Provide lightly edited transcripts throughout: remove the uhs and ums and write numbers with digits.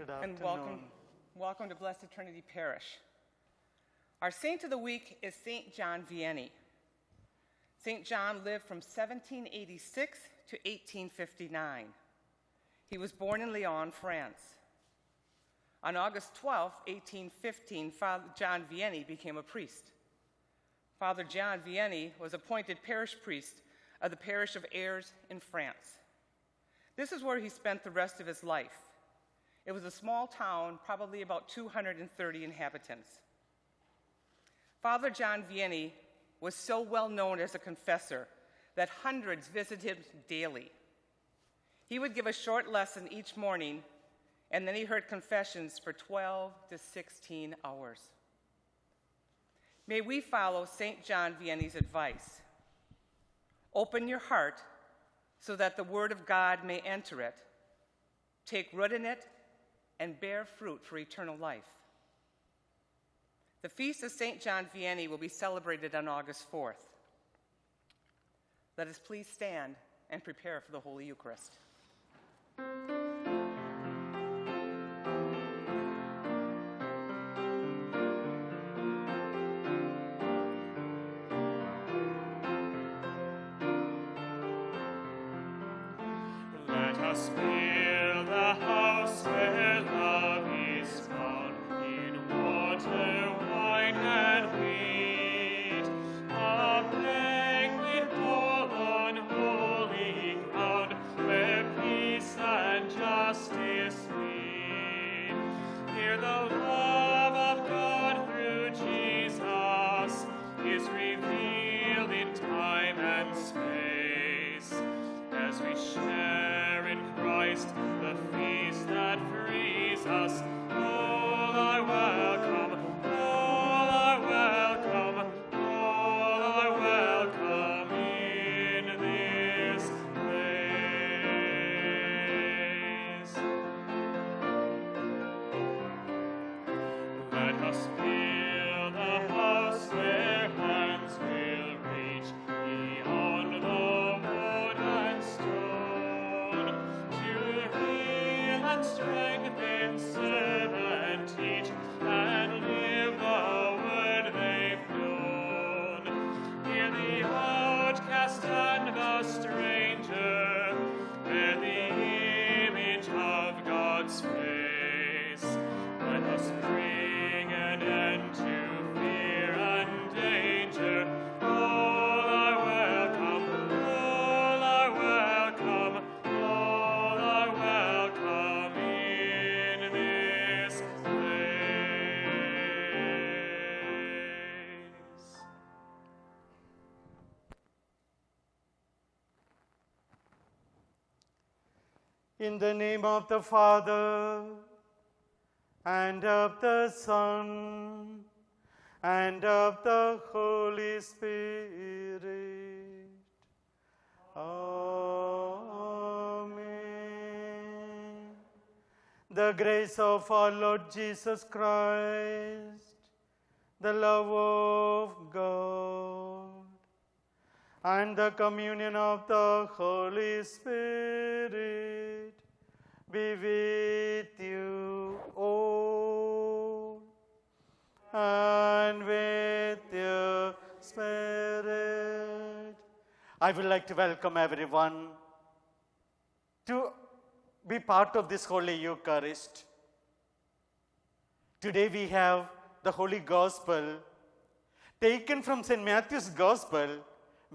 Good and afternoon. welcome to Blessed Trinity Parish. Our saint of the week is St. John Vianney. St. John lived from 1786 to 1859. He was born in Lyon, France. On August 12, 1815, Father John Vianney became a priest. Father John Vianney was appointed parish priest of the parish of Ars in France. This is where he spent the rest of his life. It was a small town, probably about 230 inhabitants. Father John Vianney was so well known as a confessor that hundreds visited him daily. He would give a short lesson each morning, and then he heard confessions for 12 to 16 hours. May we follow St. John Vianney's advice. Open your heart so that the word of God may enter it, take root in it, and bear fruit for eternal life. The feast of St. John Vianney will be celebrated on August 4th. Let us please stand and prepare for the Holy Eucharist. Let us build a house where love is found, in water, wine, and wheat, a banquet hall on holy ground, where peace and justice meet. Here the love of God through Jesus is revealed in time and space, as we share in Christ the feast that frees us. All are welcome, all are welcome, all are welcome in this place. Let us build a house where hands will reach beyond the wood and stone, to heal and strengthen, serve and teach, and live the word they've known. Hear the outcast and the stranger, bear the image of God's face. Let us bring an end to fear and danger. All are welcome, all are welcome, all are welcome in this place. In the name of the Father, and of the Son, and of the Holy Spirit. Amen. The grace of our Lord Jesus Christ, the love of God, and the communion of the Holy Spirit be with you all, and with your spirit. I would like to welcome everyone to be part of this Holy Eucharist. Today we have the Holy Gospel taken from St. Matthew's Gospel,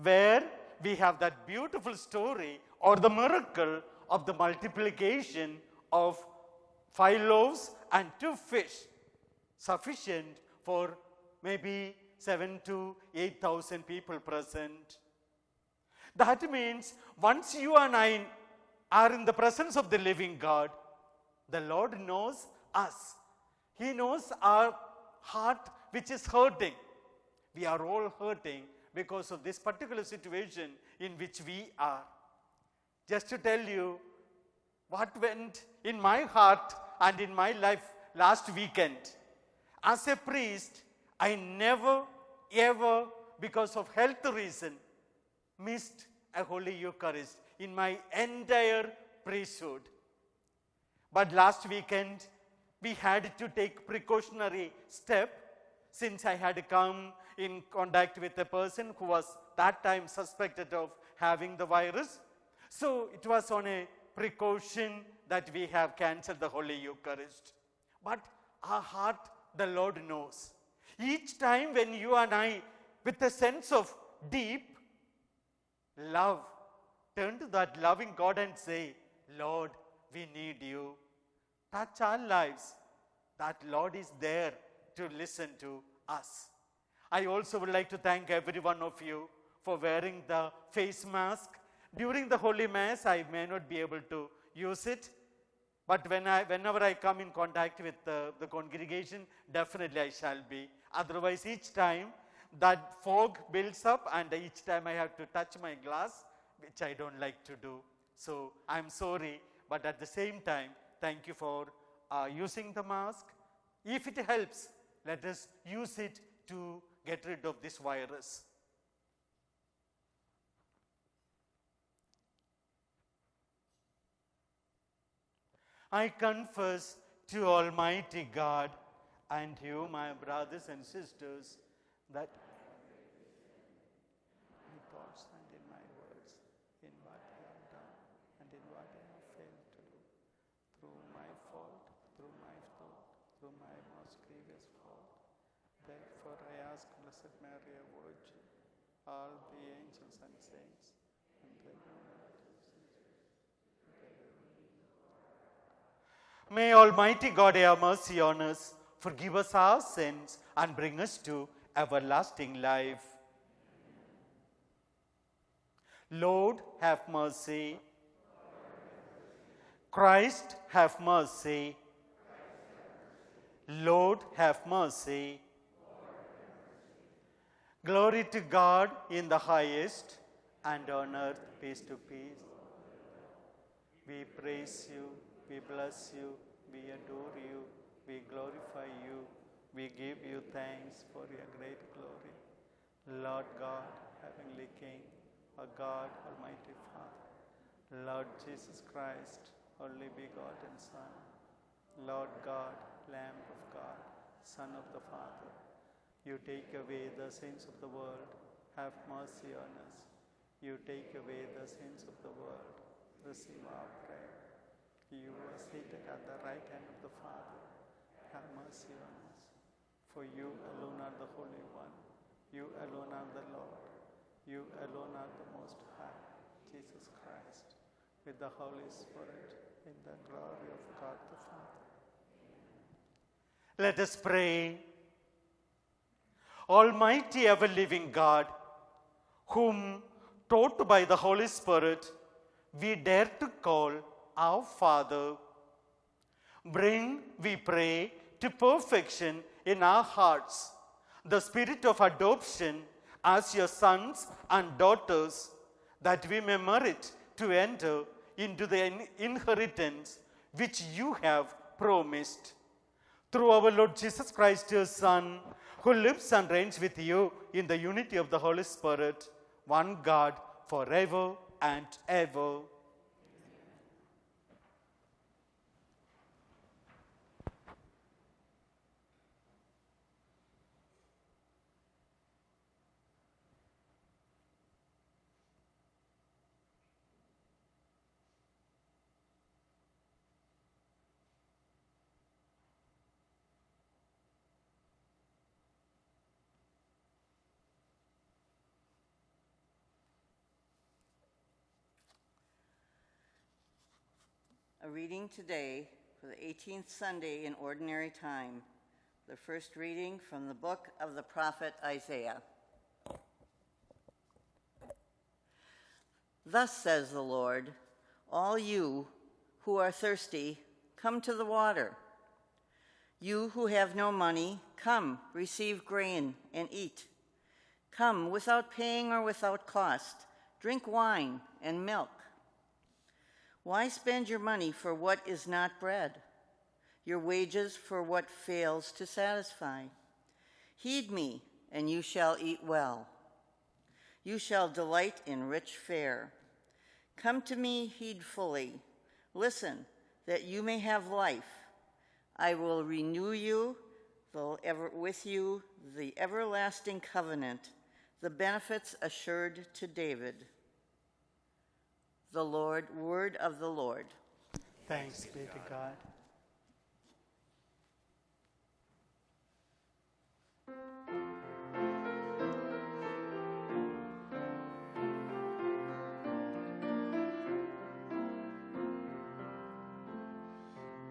where we have that beautiful story or the miracle of the multiplication of 5 loaves and 2 fish, sufficient for maybe 7,000 to 8,000 people present. That means once you and I are in the presence of the living God, the Lord knows us. He knows our heart which is hurting. We are all hurting because of this particular situation in which we are. Just to tell you what went in my heart and in my life last weekend. As a priest, I never, ever, because of health reason, missed a Holy Eucharist in my entire priesthood. But last weekend, we had to take precautionary step since I had come in contact with a person who was that time suspected of having the virus. So it was on a precaution that we have cancelled the Holy Eucharist. But our heart, the Lord knows. Each time when you and I, with a sense of deep love, turn to that loving God and say, Lord, we need you. Touch our lives. That Lord is there to listen to us. I also would like to thank every one of you for wearing the face mask. During the Holy Mass, I may not be able to use it, but whenever I come in contact with the congregation, definitely I shall be. Otherwise, each time that fog builds up and each time I have to touch my glass, which I don't like to do. So I'm sorry, but at the same time, thank you for using the mask. If it helps, let us use it to get rid of this virus. I confess to Almighty God and you, my brothers and sisters, that in thoughts and in my words, in what I have done and in what I have failed to do, through my fault, through my thought, through my most grievous fault. Therefore I ask Blessed Mary, a Virgin, all the angels and saints, and the may Almighty God have mercy on us, forgive us our sins, and bring us to everlasting life. Lord, have mercy. Christ, have mercy. Lord, have mercy. Glory to God in the highest, and on earth peace to peace. We praise you, we bless you, we adore you, we glorify you, we give you thanks for your great glory. Lord God, Heavenly King, our God, Almighty Father, Lord Jesus Christ, only begotten Son, Lord God, Lamb of God, Son of the Father, you take away the sins of the world, have mercy on us. You take away the sins of the world, receive our prayer. You are seated at the right hand of the Father, have mercy on us. For you alone are the Holy One, you alone are the Lord, you alone are the Most High, Jesus Christ, with the Holy Spirit, in the glory of God the Father. Let us pray. Almighty ever-living God, whom taught by the Holy Spirit, we dare to call our Father, bring, we pray, to perfection in our hearts the spirit of adoption as your sons and daughters, that we may merit to enter into the inheritance which you have promised. Through our Lord Jesus Christ, your Son, who lives and reigns with you in the unity of the Holy Spirit, one God, forever and ever. A reading today for the 18th Sunday in Ordinary Time. The first reading from the book of the prophet Isaiah. Thus says the Lord, all you who are thirsty, come to the water. You who have no money, come, receive grain and eat. Come without paying or without cost, drink wine and milk. Why spend your money for what is not bread, your wages for what fails to satisfy? Heed me, and you shall eat well. You shall delight in rich fare. Come to me heedfully. Listen, that you may have life. I will renew you with you the everlasting covenant, the benefits assured to David. The word of the Lord. Thanks be to God.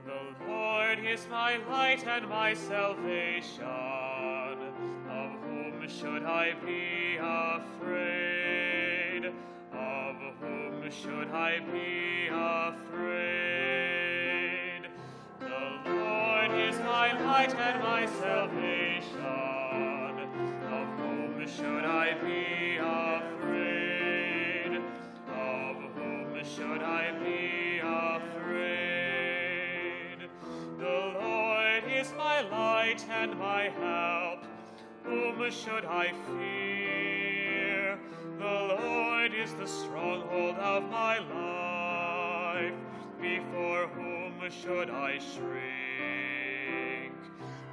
The Lord is my light and my salvation. Of whom should I be afraid? Of whom should I be afraid? The Lord is my light and my salvation. Of whom should I be afraid? Of whom should I be afraid? The Lord is my light and my help. Whom should I fear? The Lord is the stronghold of my life. Before whom should I shrink?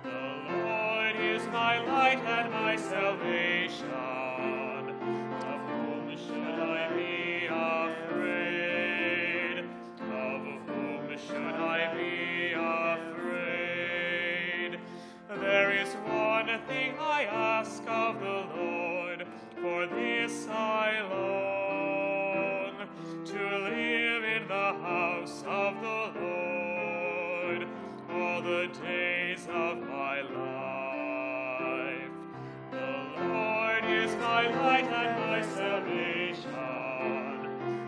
The Lord is my light and my salvation. Of whom should I be afraid? Of whom should I be afraid? There is one thing I ask of the Lord, for this I long, to live in the house of the Lord all the days of my life. The Lord is my light and my salvation.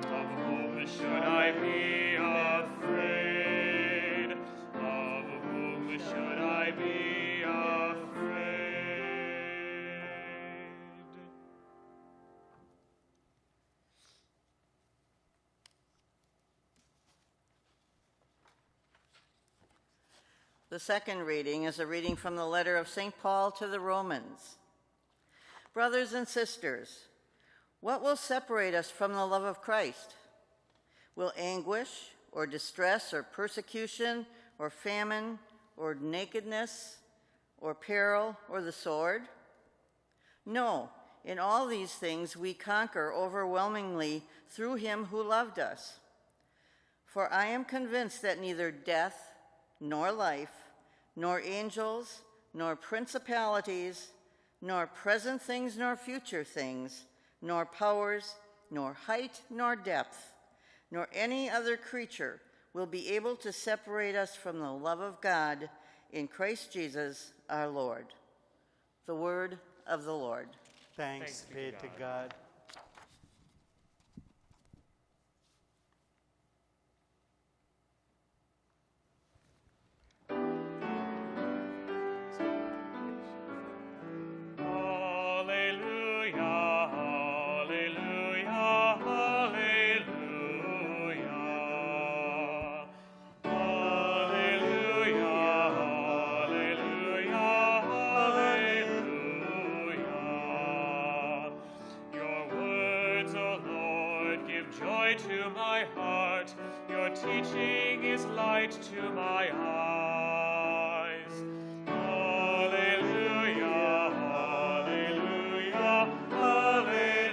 Of whom should I be afraid? Of whom should I be afraid? The second reading is a reading from the letter of St. Paul to the Romans. Brothers and sisters, what will separate us from the love of Christ? Will anguish or distress or persecution or famine or nakedness or peril or the sword? No, in all these things we conquer overwhelmingly through him who loved us. For I am convinced that neither death, nor life, nor angels, nor principalities, nor present things, nor future things, nor powers, nor height, nor depth, nor any other creature will be able to separate us from the love of God in Christ Jesus our Lord. The word of the Lord. Thanks be to God. To my heart, your teaching is light to my eyes. Alleluia, alleluia, alleluia.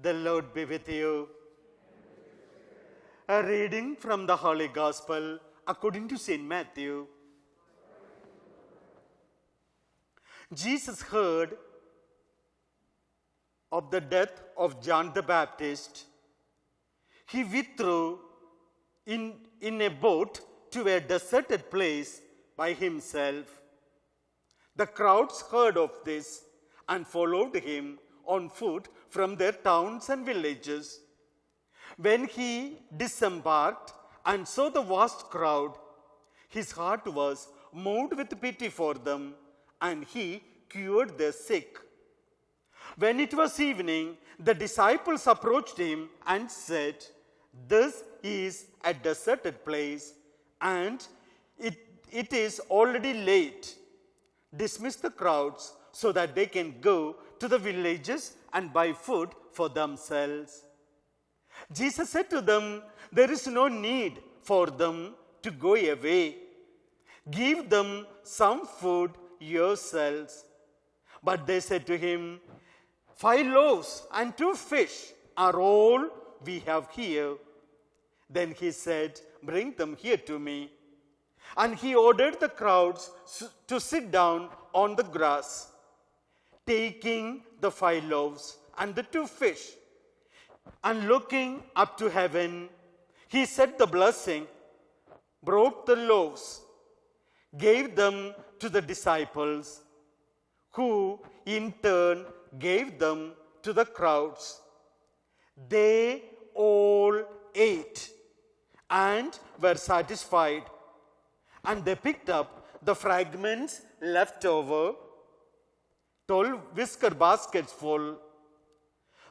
The Lord be with you. A reading from the Holy Gospel according to St. Matthew. Jesus heard of the death of John the Baptist. He withdrew in a boat to a deserted place by himself. The crowds heard of this and followed him on foot from their towns and villages. When he disembarked and saw the vast crowd, his heart was moved with pity for them, and he cured their sick. When it was evening, the disciples approached him and said, "This is a deserted place, and it is already late. Dismiss the crowds so that they can go to the villages and buy food for themselves." Jesus said to them, there is no need for them to go away. Give them some food yourselves. But they said to him, 5 loaves and 2 fish are all we have here. Then he said, bring them here to me. And he ordered the crowds to sit down on the grass. Taking the 5 loaves and the 2 fish, and looking up to heaven, he said the blessing, broke the loaves, gave them to the disciples, who in turn gave them to the crowds. They all ate and were satisfied, and they picked up the fragments left over, 12 whisker baskets full.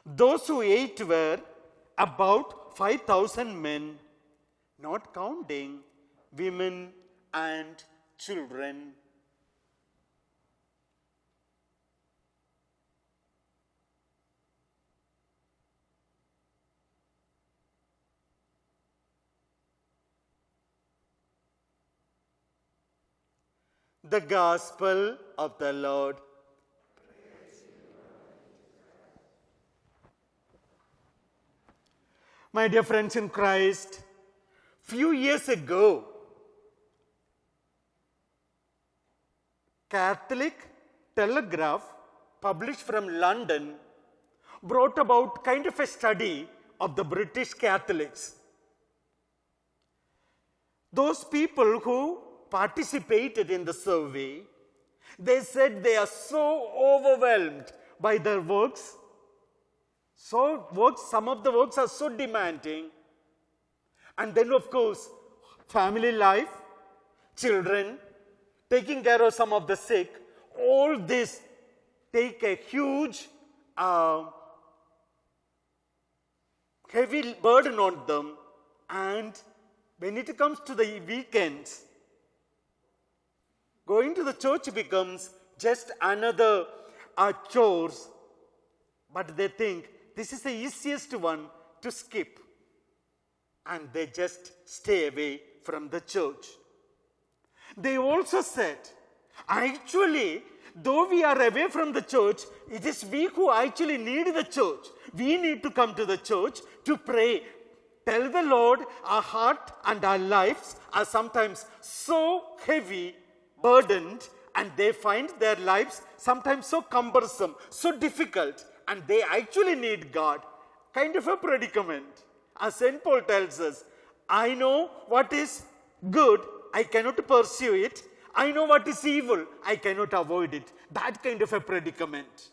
Those who ate were about 5,000 men, not counting women and children. The Gospel of the Lord. My dear friends in Christ, few years ago, Catholic Telegraph, published from London, brought about kind of a study of the British Catholics. Those people who participated in the survey, they said they are so overwhelmed by their works. Some of the works are so demanding. And then, of course, family life, children, taking care of some of the sick, all this take a huge, heavy burden on them. And when it comes to the weekends, going to the church becomes just another chores. But they think this is the easiest one to skip. And they just stay away from the church. They also said, actually, though we are away from the church, it is we who actually need the church. We need to come to the church to pray. Tell the Lord our heart and our lives are sometimes so heavy, burdened, and they find their lives sometimes so cumbersome, so difficult, and they actually need God. Kind of a predicament. As St. Paul tells us, I know what is good, I cannot pursue it. I know what is evil, I cannot avoid it. That kind of a predicament.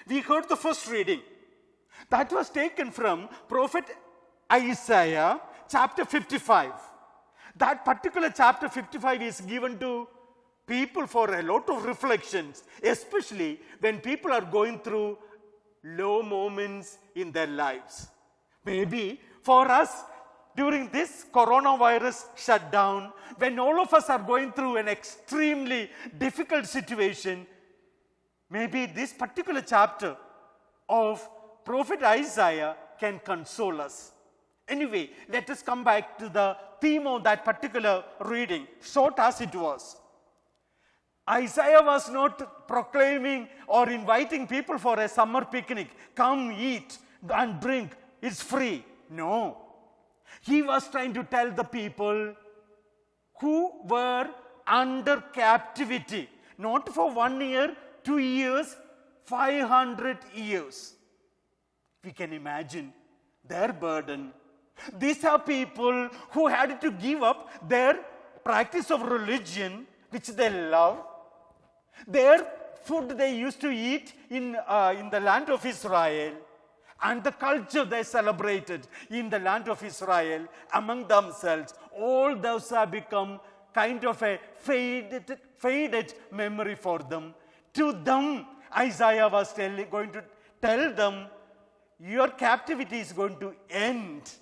We heard the first reading. That was taken from Prophet Isaiah, chapter 55. That particular chapter 55 is given to people for a lot of reflections, especially when people are going through low moments in their lives. Maybe for us, during this coronavirus shutdown, when all of us are going through an extremely difficult situation, maybe this particular chapter of Prophet Isaiah can console us. Anyway, let us come back to the theme of that particular reading, short as it was. Isaiah was not proclaiming or inviting people for a summer picnic. Come, eat and drink. It's free. No. He was trying to tell the people who were under captivity, not for 1 year, 2 years, 500 years. We can imagine their burden. These are people who had to give up their practice of religion, which they love, their food they used to eat in the land of Israel, and the culture they celebrated in the land of Israel among themselves. All those have become kind of a faded memory for them. To them, Isaiah was going to tell them, your captivity is going to end.